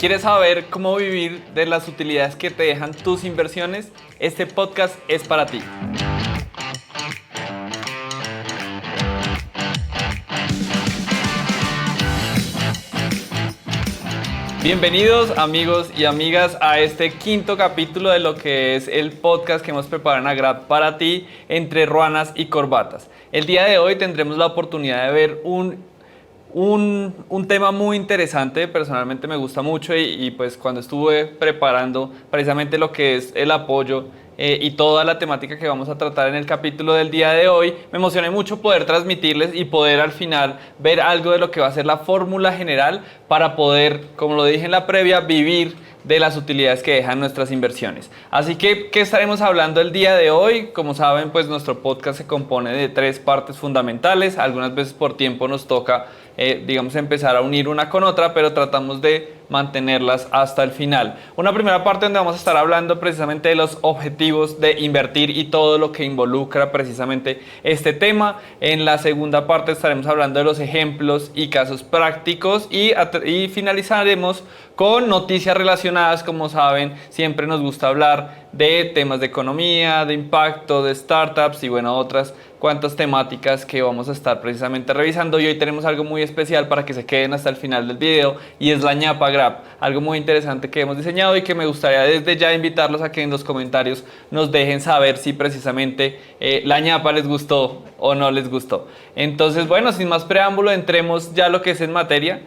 ¿Quieres saber cómo vivir de las utilidades que te dejan tus inversiones? Este podcast es para ti. Bienvenidos amigos y amigas a este quinto capítulo de lo que es el podcast que hemos preparado en Agrap para ti, entre ruanas y corbatas. El día de hoy tendremos la oportunidad de ver un tema muy interesante. Personalmente me gusta mucho y pues cuando estuve preparando precisamente lo que es el apoyo y toda la temática que vamos a tratar en el capítulo del día de hoy, me emocioné mucho poder transmitirles y poder al final ver algo de lo que va a ser la fórmula general para poder, como lo dije en la previa, vivir de las utilidades que dejan nuestras inversiones. Así que, ¿qué estaremos hablando el día de hoy? Como saben, pues nuestro podcast se compone de 3 partes fundamentales. Algunas veces por tiempo nos toca, empezar a unir una con otra, pero tratamos de mantenerlas hasta el final. Una primera parte donde vamos a estar hablando precisamente de los objetivos de invertir y todo lo que involucra precisamente este tema. En la segunda parte estaremos hablando de los ejemplos y casos prácticos y finalizaremos con noticias relacionadas. Como saben, siempre nos gusta hablar de temas de economía, de impacto, de startups y bueno, otras cuantas temáticas que vamos a estar precisamente revisando. Y hoy tenemos algo muy especial para que se queden hasta el final del video y es la ñapa Agrap, algo muy interesante que hemos diseñado y que me gustaría desde ya invitarlos a que en los comentarios nos dejen saber si precisamente la ñapa les gustó o no les gustó. Entonces, bueno, sin más preámbulo, entremos ya a lo que es en materia.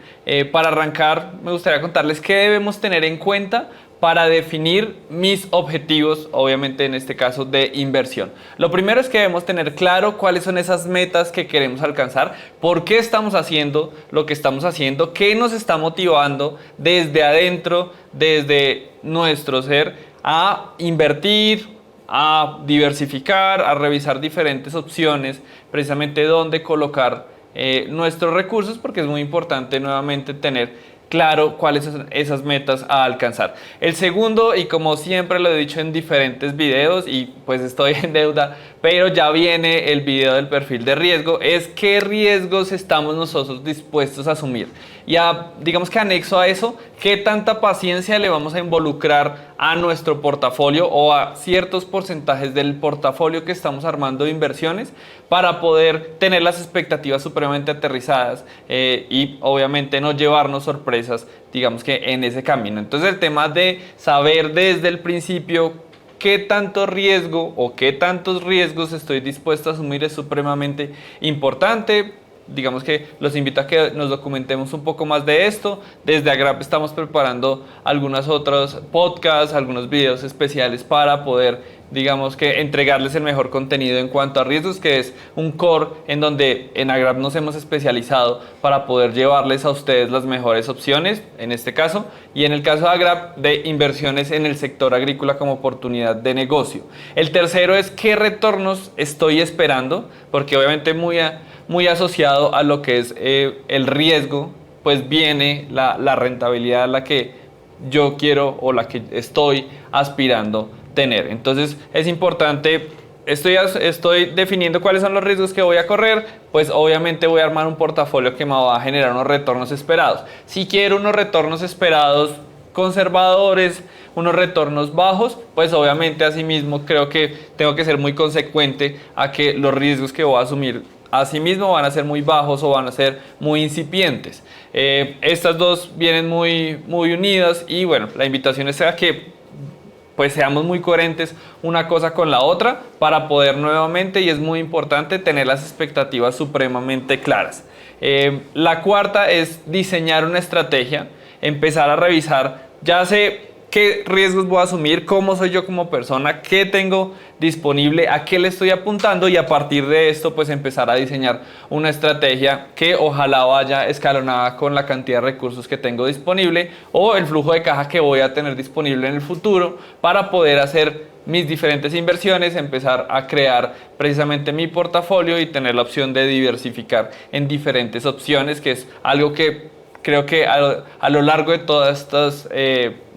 Para arrancar, me gustaría contarles qué debemos tener en cuenta para definir mis objetivos, obviamente en este caso de inversión. Lo primero es que debemos tener claro cuáles son esas metas que queremos alcanzar, por qué estamos haciendo lo que estamos haciendo, qué nos está motivando desde adentro, desde nuestro ser, a invertir, a diversificar, a revisar diferentes opciones, precisamente dónde colocar nuestros recursos, porque es muy importante nuevamente tener claro cuáles son esas metas a alcanzar. El segundo, y como siempre lo he dicho en diferentes videos y pues estoy en deuda, pero ya viene el video del perfil de riesgo, es qué riesgos estamos nosotros dispuestos a asumir. Y digamos que anexo a eso, qué tanta paciencia le vamos a involucrar a nuestro portafolio o a ciertos porcentajes del portafolio que estamos armando de inversiones para poder tener las expectativas supremamente aterrizadas y obviamente no llevarnos sorpresas, digamos que en ese camino. Entonces el tema de saber desde el principio qué tanto riesgo o qué tantos riesgos estoy dispuesto a asumir es supremamente importante. Digamos que los invito a que nos documentemos un poco más de esto. Desde Agrap estamos preparando algunos otros podcasts, algunos videos especiales para poder, digamos que entregarles el mejor contenido en cuanto a riesgos, que es un core en donde en Agrap nos hemos especializado para poder llevarles a ustedes las mejores opciones, en este caso, y en el caso de Agrap, de inversiones en el sector agrícola como oportunidad de negocio. El tercero es qué retornos estoy esperando, porque obviamente muy asociado a lo que es el riesgo, pues viene la rentabilidad a la que yo quiero o la que estoy aspirando tener. Entonces es importante, estoy definiendo cuáles son los riesgos que voy a correr, pues obviamente voy a armar un portafolio que me va a generar unos retornos esperados. Si quiero unos retornos esperados conservadores, unos retornos bajos, pues obviamente asimismo creo que tengo que ser muy consecuente a que los riesgos que voy a asumir asimismo van a ser muy bajos o van a ser muy incipientes. Estas dos vienen muy unidas y bueno, la invitación es a que pues seamos muy coherentes una cosa con la otra para poder nuevamente, y es muy importante, tener las expectativas supremamente claras. La cuarta es diseñar una estrategia, empezar a revisar, ya sé qué riesgos voy a asumir, cómo soy yo como persona, qué tengo disponible, a qué le estoy apuntando, y a partir de esto pues empezar a diseñar una estrategia que ojalá vaya escalonada con la cantidad de recursos que tengo disponible o el flujo de caja que voy a tener disponible en el futuro para poder hacer mis diferentes inversiones, empezar a crear precisamente mi portafolio y tener la opción de diversificar en diferentes opciones, que es algo que creo que a lo largo de todos estos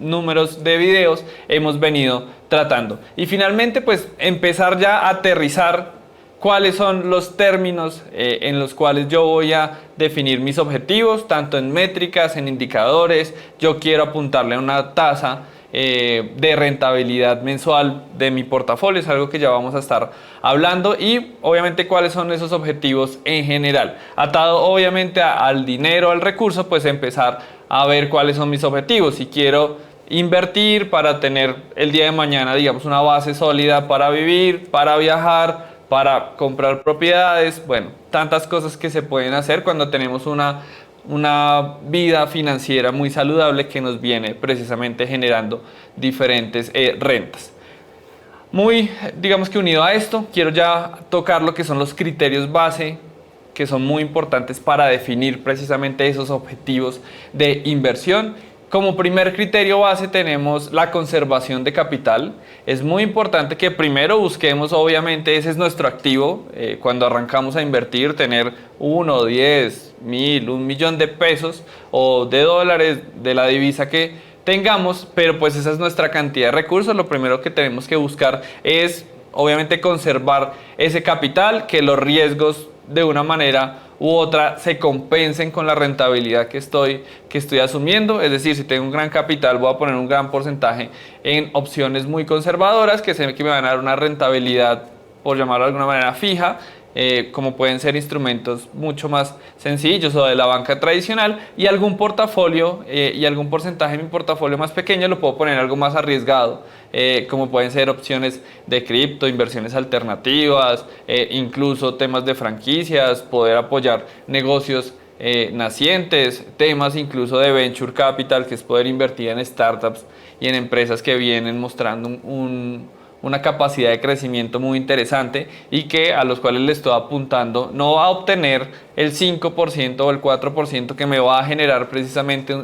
números de videos hemos venido tratando. Y finalmente, pues empezar ya a aterrizar cuáles son los términos en los cuales yo voy a definir mis objetivos, tanto en métricas, en indicadores. Yo quiero apuntarle a una tasa de rentabilidad mensual de mi portafolio, es algo que ya vamos a estar hablando, y obviamente cuáles son esos objetivos en general. Atado obviamente al dinero, al recurso, pues empezar a ver cuáles son mis objetivos. Si quiero invertir para tener el día de mañana, digamos, una base sólida para vivir, para viajar, para comprar propiedades, bueno, tantas cosas que se pueden hacer cuando tenemos una vida financiera muy saludable que nos viene precisamente generando diferentes rentas. Muy, digamos que unido a esto, quiero ya tocar lo que son los criterios base, que son muy importantes para definir precisamente esos objetivos de inversión. Como primer criterio base tenemos la conservación de capital. Es muy importante que primero busquemos, obviamente, ese es nuestro activo. Cuando arrancamos a invertir, tener 1, 10, 1000, 1.000.000 de pesos o de dólares, de la divisa que tengamos, pero pues esa es nuestra cantidad de recursos. Lo primero que tenemos que buscar es, obviamente, conservar ese capital, que los riesgos de una manera u otra se compensen con la rentabilidad que estoy asumiendo. Es decir, si tengo un gran capital, voy a poner un gran porcentaje en opciones muy conservadoras que sé que me van a dar una rentabilidad, por llamarlo de alguna manera, fija, como pueden ser instrumentos mucho más sencillos o de la banca tradicional, y algún portafolio y algún porcentaje de mi portafolio más pequeño lo puedo poner algo más arriesgado, como pueden ser opciones de cripto, inversiones alternativas, incluso temas de franquicias, poder apoyar negocios nacientes, temas incluso de venture capital, que es poder invertir en startups y en empresas que vienen mostrando una capacidad de crecimiento muy interesante y que a los cuales le estoy apuntando no a obtener el 5% o el 4% que me va a generar precisamente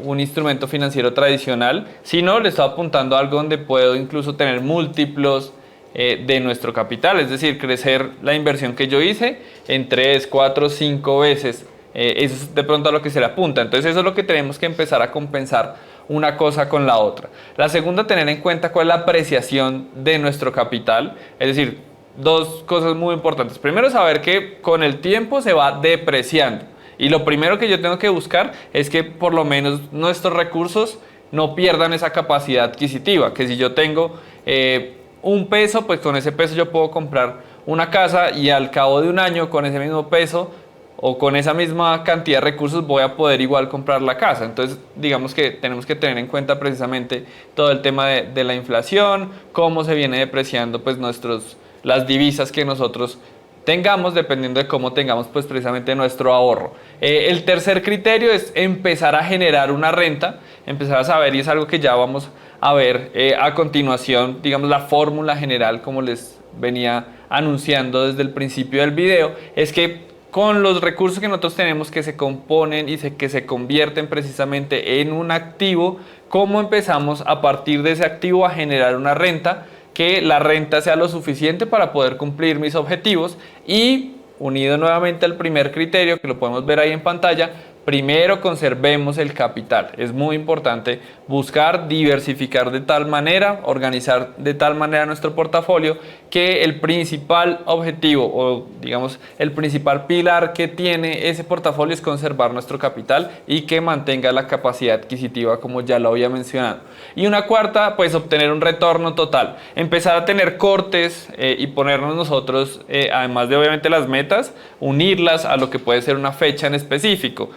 un instrumento financiero tradicional, sino le estoy apuntando a algo donde puedo incluso tener múltiplos de nuestro capital, es decir, crecer la inversión que yo hice en 3, 4, 5 veces. Eso es de pronto a lo que se le apunta. Entonces eso es lo que tenemos que empezar a compensar una cosa con la otra. La segunda, tener en cuenta cuál es la apreciación de nuestro capital. Es decir, dos cosas muy importantes. Primero, saber que con el tiempo se va depreciando. Y lo primero que yo tengo que buscar es que por lo menos nuestros recursos no pierdan esa capacidad adquisitiva. Que si yo tengo un peso, pues con ese peso yo puedo comprar una casa, y al cabo de un año con ese mismo peso o con esa misma cantidad de recursos voy a poder igual comprar la casa. Entonces, digamos que tenemos que tener en cuenta precisamente todo el tema de la inflación, cómo se viene depreciando pues las divisas que nosotros tengamos, dependiendo de cómo tengamos pues precisamente nuestro ahorro. El tercer criterio es empezar a generar una renta, empezar a saber, y es algo que ya vamos a ver a continuación, digamos la fórmula general, como les venía anunciando desde el principio del video, es que con los recursos que nosotros tenemos, que se componen y que se convierten precisamente en un activo, ¿cómo empezamos a partir de ese activo a generar una renta? Que la renta sea lo suficiente para poder cumplir mis objetivos. Y unido nuevamente al primer criterio, que lo podemos ver ahí en pantalla, primero conservemos el capital. Es muy importante buscar diversificar de tal manera, organizar de tal manera nuestro portafolio, que el principal objetivo o digamos el principal pilar que tiene ese portafolio es conservar nuestro capital y que mantenga la capacidad adquisitiva, como ya lo había mencionado. Y una cuarta, pues obtener un retorno total, empezar a tener cortes y ponernos nosotros, además de obviamente las metas, unirlas a lo que puede ser una fecha en específico.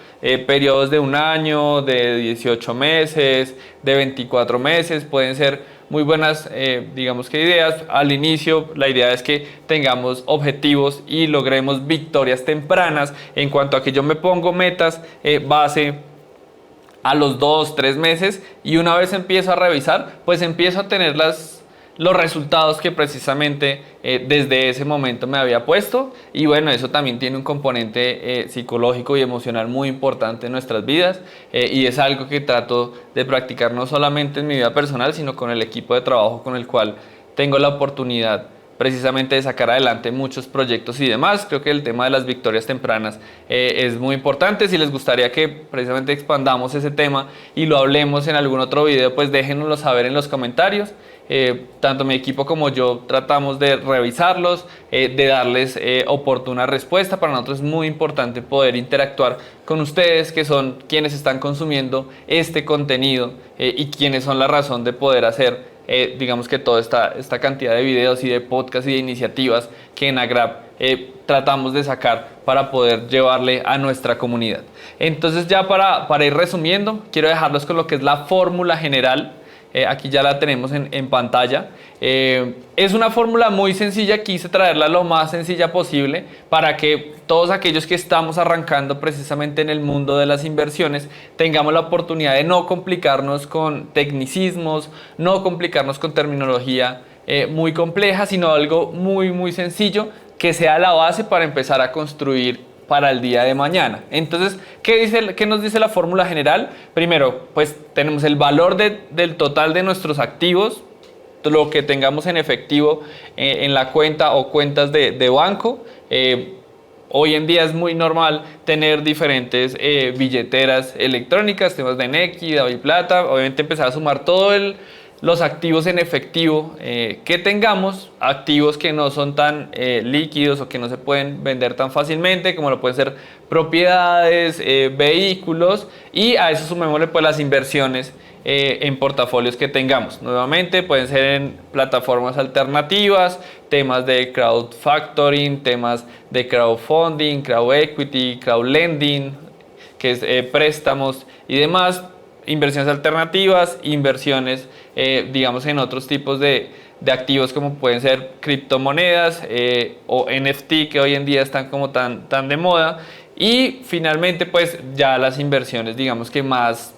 Periodos de un año, de 18 meses, de 24 meses, pueden ser muy buenas, digamos que ideas. Al inicio la idea es que tengamos objetivos y logremos victorias tempranas en cuanto a que yo me pongo metas base a los 2, 3 meses, y una vez empiezo a revisar, pues empiezo a tener los resultados que precisamente desde ese momento me había puesto. Y bueno, eso también tiene un componente psicológico y emocional muy importante en nuestras vidas, y es algo que trato de practicar no solamente en mi vida personal, sino con el equipo de trabajo con el cual tengo la oportunidad precisamente de sacar adelante muchos proyectos y demás. Creo que el tema de las victorias tempranas es muy importante. Si les gustaría que precisamente expandamos ese tema y lo hablemos en algún otro video, pues déjenoslo saber en los comentarios. Tanto mi equipo como yo tratamos de revisarlos, de darles oportuna respuesta. Para nosotros es muy importante poder interactuar con ustedes, que son quienes están consumiendo este contenido y quienes son la razón de poder hacer digamos que toda esta cantidad de videos y de podcasts y de iniciativas que en Agrap tratamos de sacar para poder llevarle a nuestra comunidad. Entonces, ya para ir resumiendo, quiero dejarlos con lo que es la fórmula general. Aquí ya la tenemos en pantalla. Es una fórmula muy sencilla, quise traerla lo más sencilla posible para que todos aquellos que estamos arrancando precisamente en el mundo de las inversiones tengamos la oportunidad de no complicarnos con tecnicismos, no complicarnos con terminología muy compleja, sino algo muy sencillo que sea la base para empezar a construir para el día de mañana. Entonces, ¿qué nos dice la fórmula general? Primero, pues tenemos el valor del total de nuestros activos, lo que tengamos en efectivo en la cuenta o cuentas de banco. Hoy en día es muy normal tener diferentes billeteras electrónicas, temas de Nequi, DaviPlata, obviamente empezar a sumar los activos en efectivo que tengamos, activos que no son tan líquidos o que no se pueden vender tan fácilmente, como lo pueden ser propiedades, vehículos, y a eso sumémosle pues las inversiones en portafolios que tengamos. Nuevamente pueden ser en plataformas alternativas, temas de crowdfactoring, temas de crowdfunding, crowd equity, crowd lending, que es préstamos y demás. Inversiones alternativas, inversiones digamos en otros tipos de activos como pueden ser criptomonedas o NFT, que hoy en día están como tan de moda. Y finalmente pues ya las inversiones digamos que más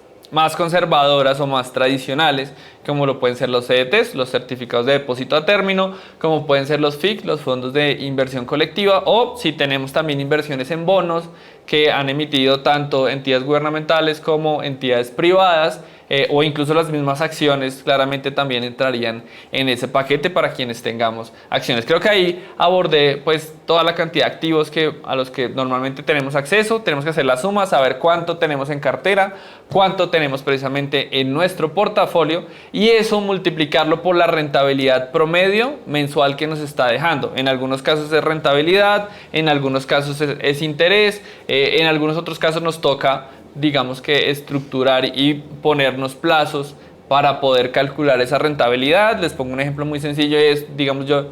conservadoras o más tradicionales, como lo pueden ser los CDTs, los certificados de depósito a término, como pueden ser los FIC, los fondos de inversión colectiva, o si tenemos también inversiones en bonos que han emitido tanto entidades gubernamentales como entidades privadas, o incluso las mismas acciones claramente también entrarían en ese paquete para quienes tengamos acciones. Creo que ahí abordé pues toda la cantidad de activos a los que normalmente tenemos acceso. Tenemos que hacer la suma, saber cuánto tenemos en cartera, cuánto tenemos precisamente en nuestro portafolio, y eso multiplicarlo por la rentabilidad promedio mensual que nos está dejando. En algunos casos es rentabilidad, en algunos casos es interés, en algunos otros casos nos toca digamos que estructurar y ponernos plazos para poder calcular esa rentabilidad. Les pongo un ejemplo muy sencillo, es digamos yo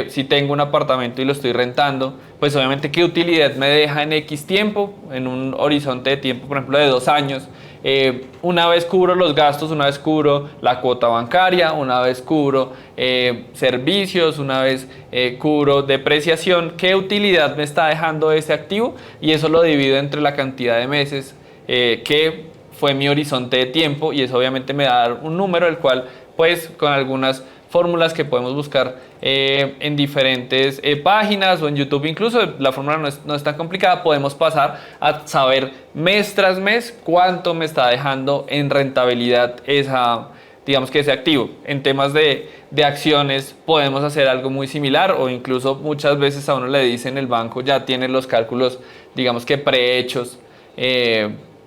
si tengo un apartamento y lo estoy rentando, pues obviamente qué utilidad me deja en X tiempo, en un horizonte de tiempo por ejemplo de 2 años. Una vez cubro los gastos, una vez cubro la cuota bancaria, una vez cubro servicios, una vez cubro depreciación, ¿qué utilidad me está dejando ese activo? Y eso lo divido entre la cantidad de meses que fue mi horizonte de tiempo, y eso obviamente me da un número, el cual pues con algunas fórmulas que podemos buscar en diferentes páginas o en YouTube, incluso la fórmula no es tan complicada, podemos pasar a saber mes tras mes cuánto me está dejando en rentabilidad digamos que ese activo. En temas de acciones podemos hacer algo muy similar, o incluso muchas veces a uno le dicen el banco ya tiene los cálculos digamos que prehechos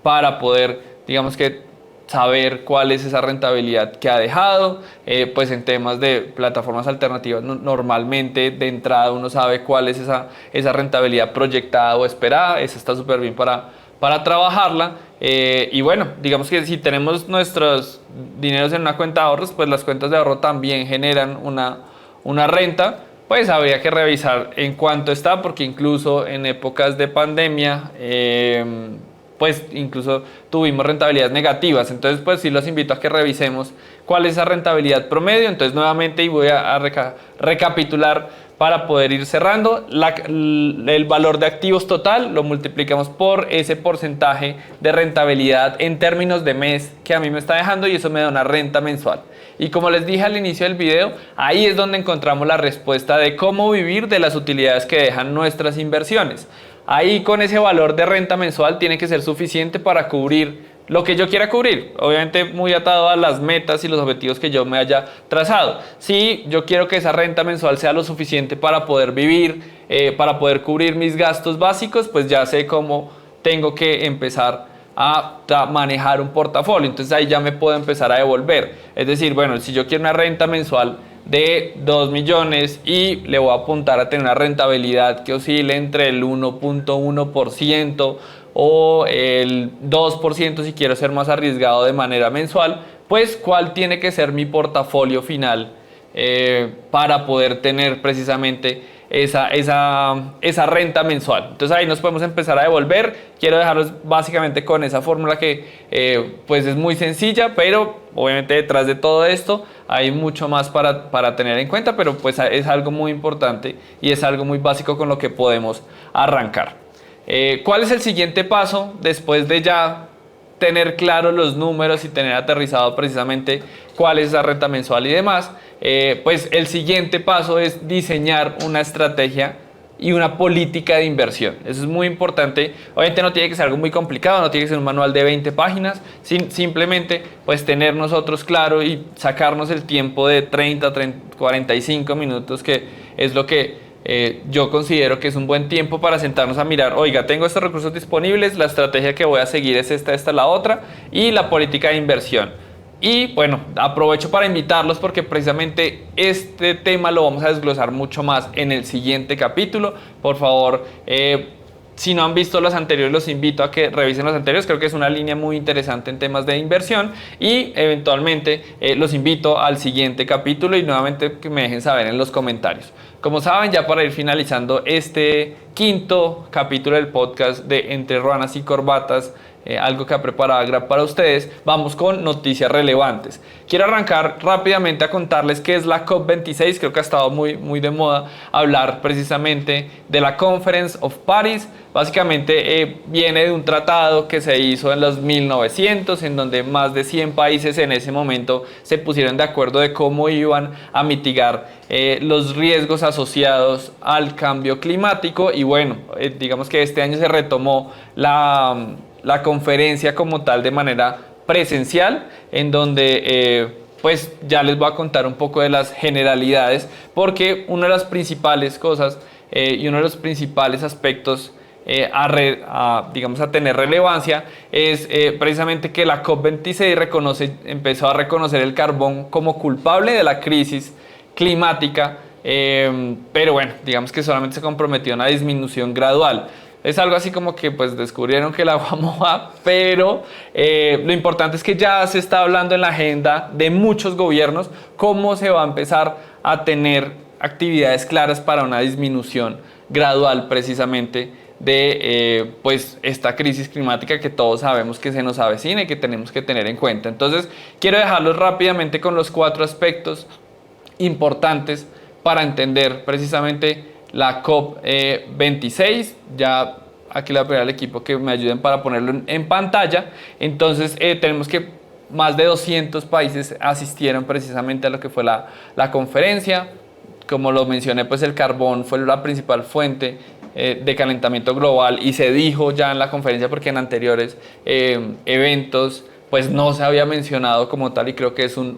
para poder digamos que saber cuál es esa rentabilidad que ha dejado. Pues en temas de plataformas alternativas normalmente de entrada uno sabe cuál es esa rentabilidad proyectada o esperada. Esa está súper bien para trabajarla. Y bueno, digamos que si tenemos nuestros dineros en una cuenta de ahorros, pues las cuentas de ahorro también generan una renta. Pues habría que revisar en cuánto está, porque incluso en épocas de pandemia pues incluso tuvimos rentabilidades negativas. Entonces pues sí los invito a que revisemos cuál es esa rentabilidad promedio. Entonces nuevamente, y voy a recapitular para poder ir cerrando, el valor de activos total lo multiplicamos por ese porcentaje de rentabilidad en términos de mes que a mí me está dejando, y eso me da una renta mensual. Y como les dije al inicio del video, ahí es donde encontramos la respuesta de cómo vivir de las utilidades que dejan nuestras inversiones. Ahí con ese valor de renta mensual tiene que ser suficiente para cubrir lo que yo quiera cubrir, obviamente muy atado a las metas y los objetivos que yo me haya trazado. Si yo quiero que esa renta mensual sea lo suficiente para poder vivir, para poder cubrir mis gastos básicos, pues ya sé cómo tengo que empezar a manejar un portafolio. Entonces ahí ya me puedo empezar a devolver. Es decir, bueno, si yo quiero una renta mensual de 2 millones y le voy a apuntar a tener una rentabilidad que oscile entre el 1.1% o el 2% si quiero ser más arriesgado de manera mensual, pues cuál tiene que ser mi portafolio final para poder tener precisamente esa renta mensual. Entonces ahí nos podemos empezar a devolver. Quiero dejarlos básicamente con esa fórmula que pues es muy sencilla, pero obviamente detrás de todo esto hay mucho más para tener en cuenta, pero pues es algo muy importante y es algo muy básico con lo que podemos arrancar. ¿Cuál es el siguiente paso después de ya tener claros los números y tener aterrizado precisamente cuál es esa renta mensual y demás? Pues el siguiente paso es diseñar una estrategia y una política de inversión. Eso es muy importante. Obviamente no tiene que ser algo muy complicado, no tiene que ser un manual de 20 páginas, simplemente pues tener nosotros claro y sacarnos el tiempo de 30, 45 minutos, que es lo que yo considero que es un buen tiempo para sentarnos a mirar, oiga, tengo estos recursos disponibles, la estrategia que voy a seguir es esta, la otra, y la política de inversión. Y bueno, aprovecho para invitarlos porque precisamente este tema lo vamos a desglosar mucho más en el siguiente capítulo. Por favor, si no han visto los anteriores, los invito a que revisen los anteriores. Creo que es una línea muy interesante en temas de inversión, y eventualmente los invito al siguiente capítulo y nuevamente que me dejen saber en los comentarios. Como saben, ya para ir finalizando este quinto capítulo del podcast de Entre Ruanas y Corbatas, algo que ha preparado Grab para ustedes, vamos con noticias relevantes. Quiero arrancar rápidamente a contarles qué es la COP26. Creo que ha estado muy de moda hablar precisamente de la Conference of Paris. Básicamente viene de un tratado que se hizo en los 1900, en donde más de 100 países en ese momento se pusieron de acuerdo de cómo iban a mitigar los riesgos asociados al cambio climático. Y bueno, digamos que este año se retomó la conferencia como tal de manera presencial, en donde pues ya les voy a contar un poco de las generalidades, porque una de las principales cosas y uno de los principales aspectos digamos a tener relevancia es precisamente que la COP26 empezó a reconocer el carbón como culpable de la crisis climática, pero bueno, digamos que solamente se comprometió a una disminución gradual. Es algo así como que pues descubrieron que el agua moja, pero lo importante es que ya se está hablando en la agenda de muchos gobiernos cómo se va a empezar a tener actividades claras para una disminución gradual precisamente de pues esta crisis climática que todos sabemos que se nos avecina y que tenemos que tener en cuenta. Entonces quiero dejarlos rápidamente con los 4 aspectos importantes para entender precisamente la COP26. Ya aquí le voy a pedir al equipo que me ayuden para ponerlo en pantalla. Entonces tenemos que más de 200 países asistieron precisamente a lo que fue la conferencia. Como lo mencioné, pues el carbón fue la principal fuente de calentamiento global, y se dijo ya en la conferencia, porque en anteriores eventos pues no se había mencionado como tal, y creo que es un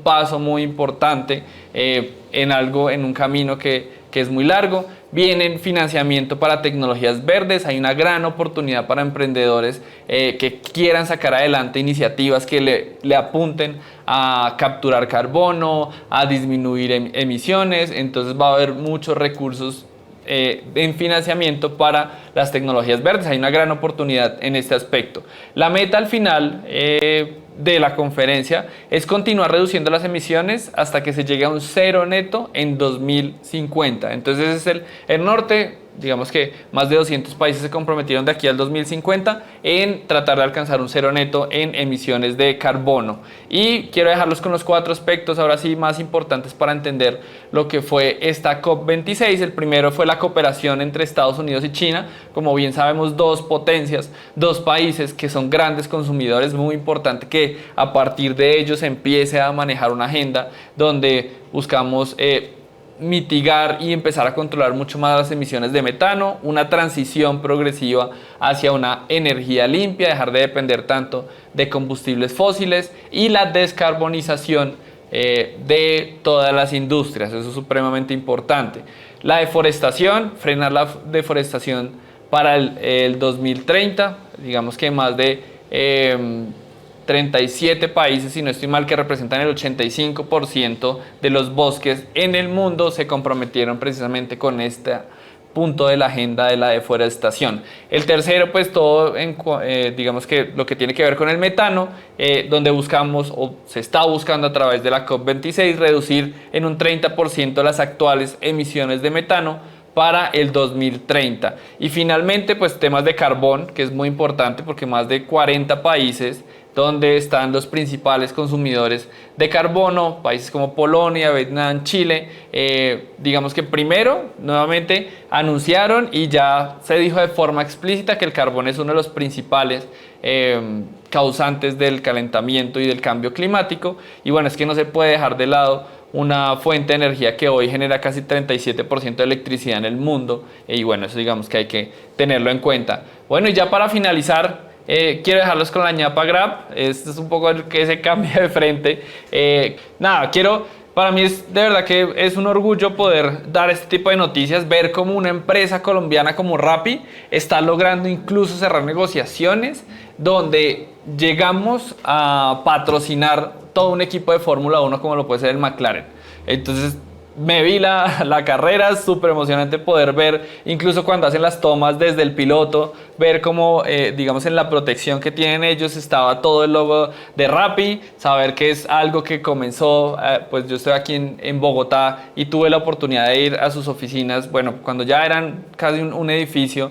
paso muy importante en un camino que es muy largo. Viene financiamiento para tecnologías verdes. Hay una gran oportunidad para emprendedores que quieran sacar adelante iniciativas que le apunten a capturar carbono, a disminuir emisiones. Entonces va a haber muchos recursos en financiamiento para las tecnologías verdes. Hay una gran oportunidad en este aspecto. La meta al final de la conferencia es continuar reduciendo las emisiones hasta que se llegue a un cero neto en 2050. Entonces ese es el norte. Digamos que más de 200 países se comprometieron de aquí al 2050 en tratar de alcanzar un cero neto en emisiones de carbono. Y quiero dejarlos con los 4 aspectos ahora sí más importantes para entender lo que fue esta COP26. El primero fue la cooperación entre Estados Unidos y China. Como bien sabemos, 2 potencias, 2 países que son grandes consumidores. Muy importante que a partir de ellos se empiece a manejar una agenda donde buscamos mitigar y empezar a controlar mucho más las emisiones de metano, una transición progresiva hacia una energía limpia, dejar de depender tanto de combustibles fósiles y la descarbonización de todas las industrias. Eso es supremamente importante. La deforestación, frenar la deforestación para el 2030, digamos que más de 37 países, si no estoy mal, que representan el 85% de los bosques en el mundo, se comprometieron precisamente con este punto de la agenda de la deforestación. El tercero, pues todo, digamos que lo que tiene que ver con el metano, donde buscamos o se está buscando a través de la COP26 reducir en un 30% las actuales emisiones de metano para el 2030. Y finalmente, pues temas de carbón, que es muy importante porque más de 40 países donde están los principales consumidores de carbono, países como Polonia, Vietnam, Chile, digamos que primero, nuevamente, anunciaron y ya se dijo de forma explícita que el carbón es uno de los principales causantes del calentamiento y del cambio climático, y bueno, es que no se puede dejar de lado una fuente de energía que hoy genera casi 37% de electricidad en el mundo, y bueno, eso digamos que hay que tenerlo en cuenta. Bueno, y ya para finalizar, quiero dejarlos con la ñapa Grab. Este es un poco el que se cambia de frente. Para mí es de verdad que es un orgullo poder dar este tipo de noticias, ver cómo una empresa colombiana como Rappi está logrando incluso cerrar negociaciones donde llegamos a patrocinar todo un equipo de Fórmula 1 como lo puede ser el McLaren. Entonces me vi la carrera, súper emocionante poder ver, incluso cuando hacen las tomas desde el piloto, ver cómo, digamos, en la protección que tienen ellos estaba todo el logo de Rappi, saber que es algo que comenzó, pues yo estoy aquí en Bogotá y tuve la oportunidad de ir a sus oficinas, bueno, cuando ya eran casi un edificio,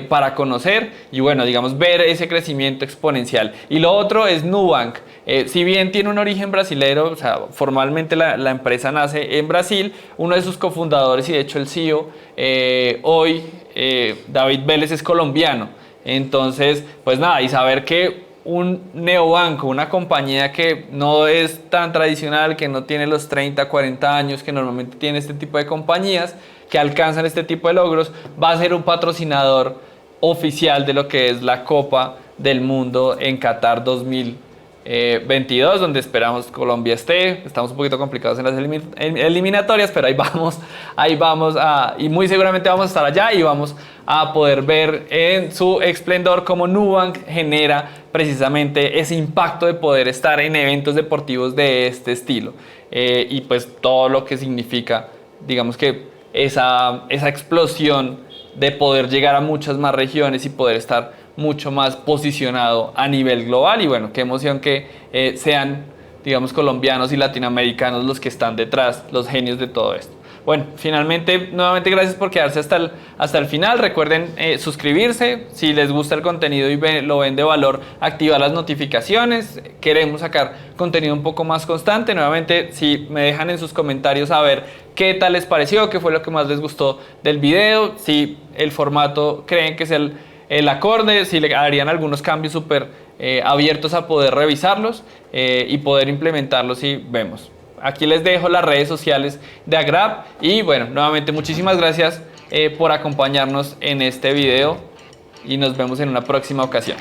para conocer y bueno, digamos, ver ese crecimiento exponencial. Y lo otro es Nubank. Si bien tiene un origen brasilero, o sea, formalmente la empresa nace en Brasil, uno de sus cofundadores y de hecho el CEO hoy, David Vélez, es colombiano. Entonces, pues nada, y saber que un neobanco, una compañía que no es tan tradicional, que no tiene los 30, 40 años que normalmente tiene este tipo de compañías, que alcanzan este tipo de logros, va a ser un patrocinador oficial de lo que es la Copa del Mundo en Qatar 2022, donde esperamos Colombia esté. Estamos un poquito complicados en las eliminatorias, pero ahí vamos y muy seguramente vamos a estar allá y vamos a poder ver en su esplendor cómo Nubank genera precisamente ese impacto de poder estar en eventos deportivos de este estilo, y pues todo lo que significa, digamos que esa explosión de poder llegar a muchas más regiones y poder estar mucho más posicionado a nivel global. Y bueno, qué emoción que sean, digamos, colombianos y latinoamericanos los que están detrás, los genios de todo esto. Bueno, finalmente, nuevamente gracias por quedarse hasta el final. Recuerden suscribirse, si les gusta el contenido y lo ven de valor, activar las notificaciones. Queremos sacar contenido un poco más constante. Nuevamente, si me dejan en sus comentarios saber qué tal les pareció, qué fue lo que más les gustó del video, si el formato creen que es el acorde, si le harían algunos cambios súper abiertos a poder revisarlos y poder implementarlos, y vemos. Aquí les dejo las redes sociales de Agrap y bueno, nuevamente muchísimas gracias por acompañarnos en este video y nos vemos en una próxima ocasión.